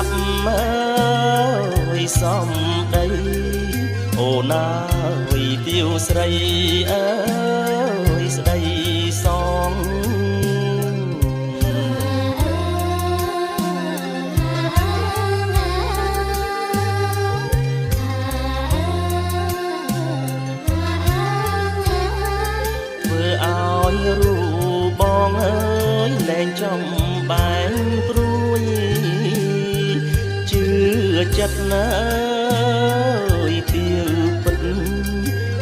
ប់អើយសំដីអូនអើយទាវស្រីអើយស្ដីសងធ្វើឲ្យរូបបងអើយលែងចំបែងព្រួយជឿចិត្តណាយទាវពិត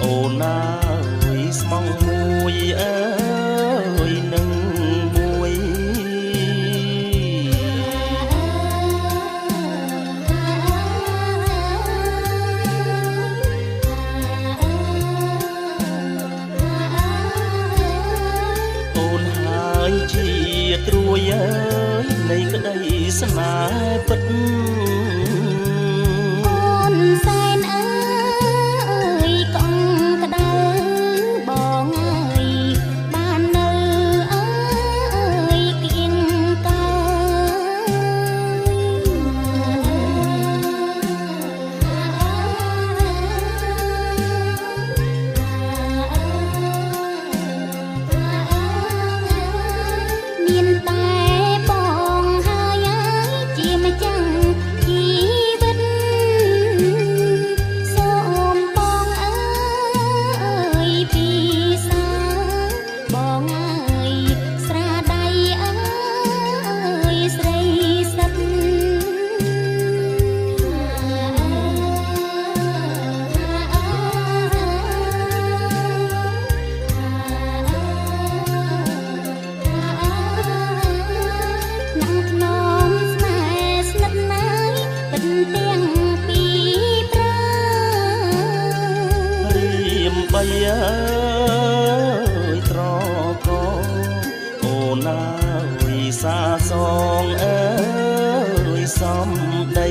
អូនអើយស្មងមួយអើយនឹងមួយអូនហើយជាត្រួយអើយនៃក្តីស្នេហ៍ពិតអូនសែនអើយកង់ក្តៅបងអើយបាននៅអើយគៀងកើមានតែបងហើយជាម្ចាំងជីវិតសូមបងអើយពីសាបងអើយស្រាដៃអើយស្រីសិតក្នុងក្នុងស្នេហ៍ស្និទ្ធណាយពិតទាំងពីរប្រើរៀមបីអើយត្រកអូនអើយសាសងអើយសំដី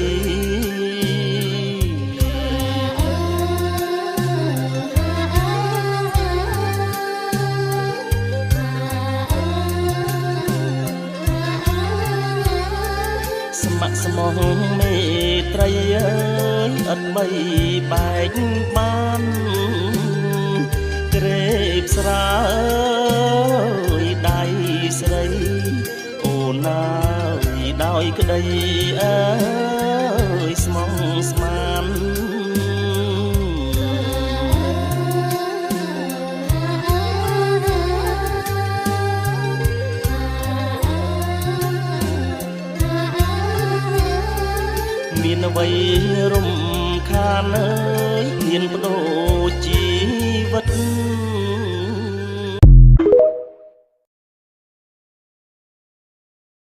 ស្ម័គ្រស្មោះមេត្រីអើយឥតបីបែកបានក្រេបស្រាអើយដៃស្រីអូនអើយដោយក្តីអើយស្មងស្មានមានអ្វីរំខានអើយមានបដូរជា